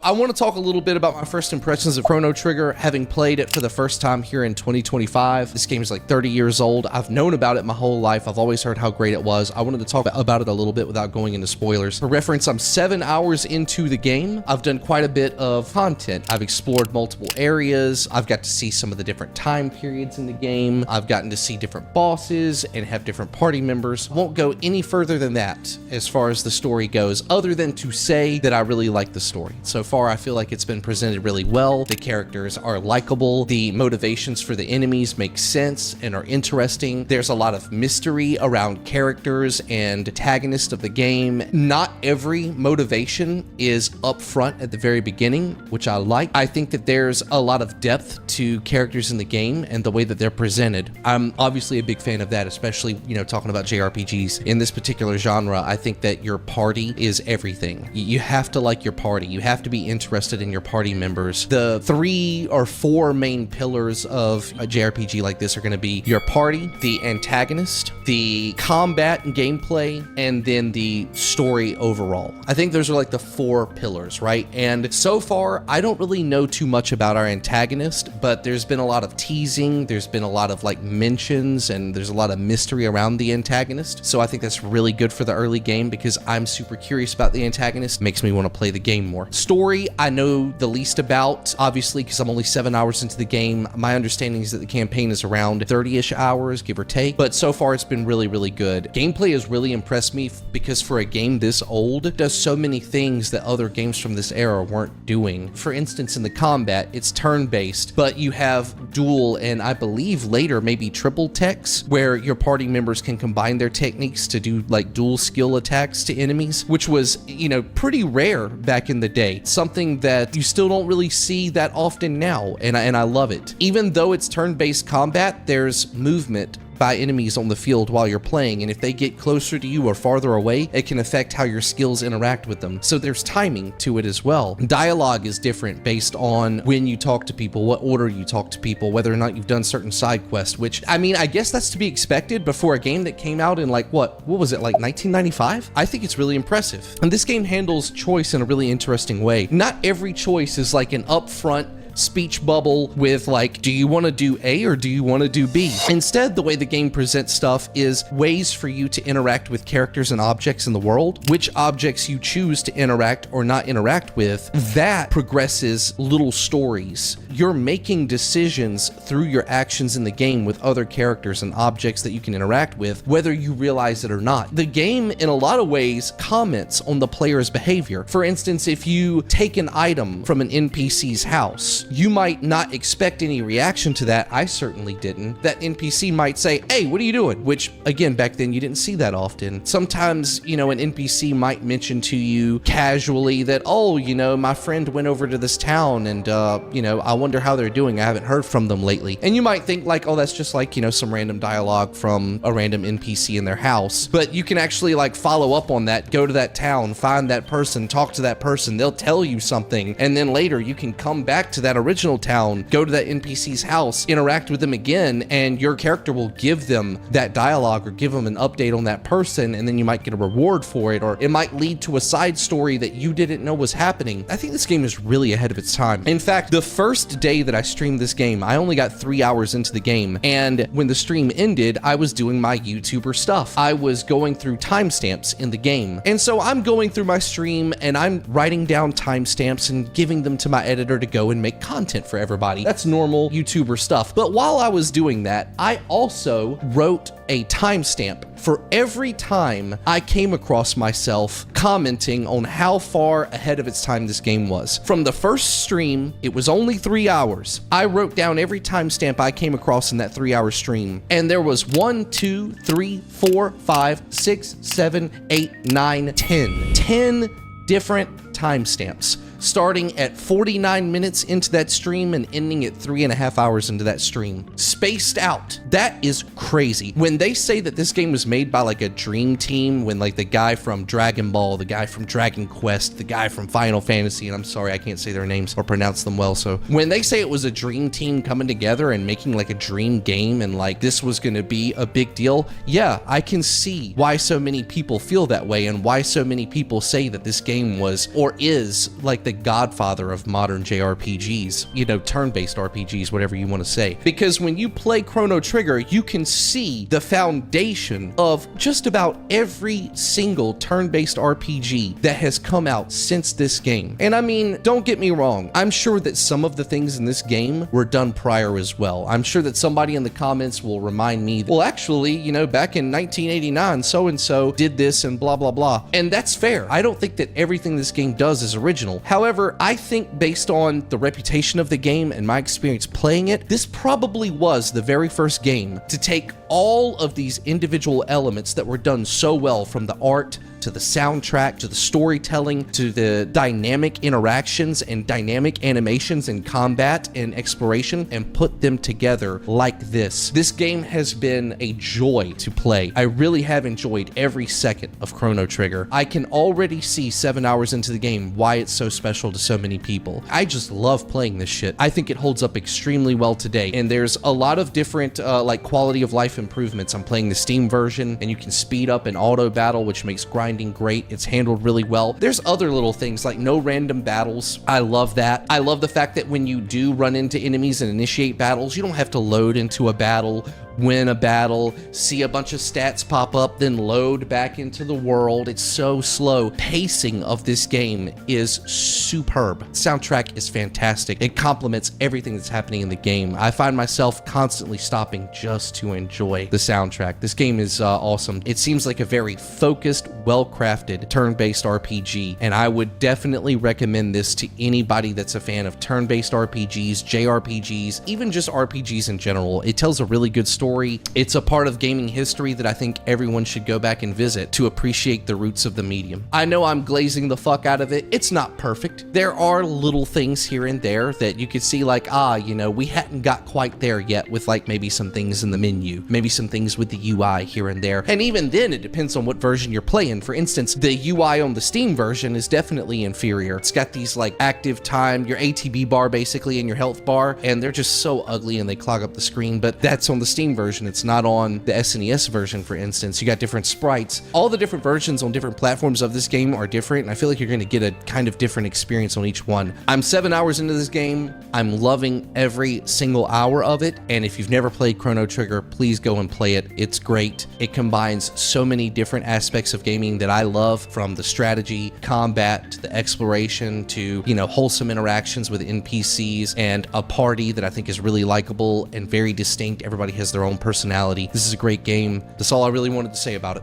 I want to talk a little bit about my first impressions of Chrono Trigger, having played it for the first time here in 2025. This game is like 30 years old. I've known about it my whole life. I've always heard how great it was. I wanted to talk about it a little bit without going into spoilers. For reference, I'm 7 hours into the game. I've done quite a bit of content. I've explored multiple areas. I've got to see some of the different time periods in the game. I've gotten to see different bosses and have different party members. Won't go any further than that as far as the story goes, other than to say that I really like the story. So far, I feel like it's been presented really well. The characters are likable. The motivations for the enemies make sense and are interesting. There's a lot of mystery around characters and antagonists of the game. Not every motivation is up front at the very beginning, which I like. I think that there's a lot of depth to characters in the game and the way that they're presented. I'm obviously a big fan of that, especially, you know, talking about JRPGs. In this particular genre, I think that your party is everything. You have to like your party. You have to be interested in your party members. The 3 or 4 main pillars of a JRPG like this are going to be your party, the antagonist, the combat and gameplay, and then the story overall. I think those are like the 4 pillars, right? And so far, I don't really know too much about our antagonist, but there's been a lot of teasing, there's been a lot of like mentions, and there's a lot of mystery around the antagonist. So I think that's really good for the early game because I'm super curious about the antagonist. It makes me want to play the game more. Story, I know the least about, obviously, because I'm only 7 hours into the game. My understanding is that the campaign is around 30-ish hours, give or take, but so far it's been really, really good. Gameplay has really impressed me because for a game this old, it does so many things that other games from this era weren't doing. For instance, in the combat, it's turn-based, but you have dual and I believe later maybe triple techs where your party members can combine their techniques to do like dual skill attacks to enemies, which was, you know, pretty rare back in the day. Something that you still don't really see that often now, and I love it. Even though it's turn-based combat, there's movement by enemies on the field while you're playing, and if they get closer to you or farther away, it can affect how your skills interact with them. So there's timing to it as well. Dialogue is different based on when you talk to people, what order you talk to people, whether or not you've done certain side quests, which, I mean, I guess that's to be expected, but for a game that came out in like, what was it, like 1995? I think it's really impressive. And this game handles choice in a really interesting way. Not every choice is like an upfront speech bubble with like, do you want to do A or do you want to do B? Instead, the way the game presents stuff is ways for you to interact with characters and objects in the world. Which objects you choose to interact or not interact with, that progresses little stories. You're making decisions through your actions in the game with other characters and objects that you can interact with, whether you realize it or not. The game, in a lot of ways, comments on the player's behavior. For instance, if you take an item from an NPC's house, you might not expect any reaction to that. I certainly didn't. That NPC might say, hey, what are you doing? Which, again, back then you didn't see that often. Sometimes, you know, an NPC might mention to you casually that, oh, you know, my friend went over to this town and, you know, I wonder how they're doing. I haven't heard from them lately. And you might think like, oh, that's just like, you know, some random dialogue from a random NPC in their house. But you can actually like follow up on that, go to that town, find that person, talk to that person. They'll tell you something. And then later you can come back to that original town, go to that NPC's house, interact with them again, and your character will give them that dialogue or give them an update on that person, and then you might get a reward for it, or it might lead to a side story that you didn't know was happening. I think this game is really ahead of its time. In fact, the first day that I streamed this game, I only got 3 hours into the game, and when the stream ended, I was doing my YouTuber stuff. I was going through timestamps in the game, and so I'm going through my stream and I'm writing down timestamps and giving them to my editor to go and make content for everybody. That's normal YouTuber stuff. But while I was doing that, I also wrote a timestamp for every time I came across myself commenting on how far ahead of its time this game was. From the first stream, it was only 3 hours. I wrote down every timestamp I came across in that 3-hour stream. And there was 1, 2, 3, 4, 5, 6, 7, 8, 9, 10. 10 different timestamps, starting at 49 minutes into that stream and ending at 3.5 hours into that stream. Spaced out. That is crazy. When they say that this game was made by like a dream team, when like the guy from Dragon Ball, the guy from Dragon Quest, the guy from Final Fantasy, and I'm sorry, I can't say their names or pronounce them well, so when they say it was a dream team coming together and making like a dream game and like this was gonna be a big deal, yeah, I can see why so many people feel that way and why so many people say that this game was or is like the godfather of modern JRPGs, you know, turn-based RPGs, whatever you want to say. Because when you play Chrono Trigger, you can see the foundation of just about every single turn-based RPG that has come out since this game. And I mean, don't get me wrong, I'm sure that some of the things in this game were done prior as well. I'm sure that somebody in the comments will remind me, well, actually, you know, back in 1989, so-and-so did this and blah, blah, blah. And that's fair. I don't think that everything this game does is original. However, I think based on the reputation of the game and my experience playing it, this probably was the very first game to take all of these individual elements that were done so well, from the art to the soundtrack, to the storytelling, to the dynamic interactions and dynamic animations and combat and exploration, and put them together like this. This game has been a joy to play. I really have enjoyed every second of Chrono Trigger. I can already see 7 hours into the game why it's so special to so many people. I just love playing this shit. I think it holds up extremely well today, and there's a lot of different like quality of life improvements. I'm playing the Steam version, and you can speed up an auto battle, which makes grinding great. It's handled really well. There's other little things like no random battles. I love that. I love the fact that when you do run into enemies and initiate battles, you don't have to load into a battle, win a battle, see a bunch of stats pop up, then load back into the world. It's so slow. Pacing of this game is superb. Soundtrack is fantastic. It complements everything that's happening in the game. I find myself constantly stopping just to enjoy the soundtrack. This game is awesome. It seems like a very focused, well-crafted, turn-based RPG, and I would definitely recommend this to anybody that's a fan of turn-based RPGs, JRPGs, even just RPGs in general. It tells a really good story. It's a part of gaming history that I think everyone should go back and visit to appreciate the roots of the medium. I know I'm glazing the fuck out of it. It's not perfect. There are little things here and there that you could see like, you know, we hadn't got quite there yet with like maybe some things in the menu, maybe some things with the UI here and there. And even then, it depends on what version you're playing. For instance, the UI on the Steam version is definitely inferior. It's got these like active time, your ATB bar basically, and your health bar, and they're just so ugly and they clog up the screen, but that's on the Steam version. It's not on the SNES version, for instance. You got different sprites. All the different versions on different platforms of this game are different, and I feel like you're going to get a kind of different experience on each one. I'm 7 hours into this game. I'm loving every single hour of it, and if you've never played Chrono Trigger, please go and play it. It's great. It combines so many different aspects of gaming that I love, from the strategy, combat, to the exploration, to, you know, wholesome interactions with NPCs, and a party that I think is really likable and very distinct. Everybody has their own personality. This is a great game. That's all I really wanted to say about it.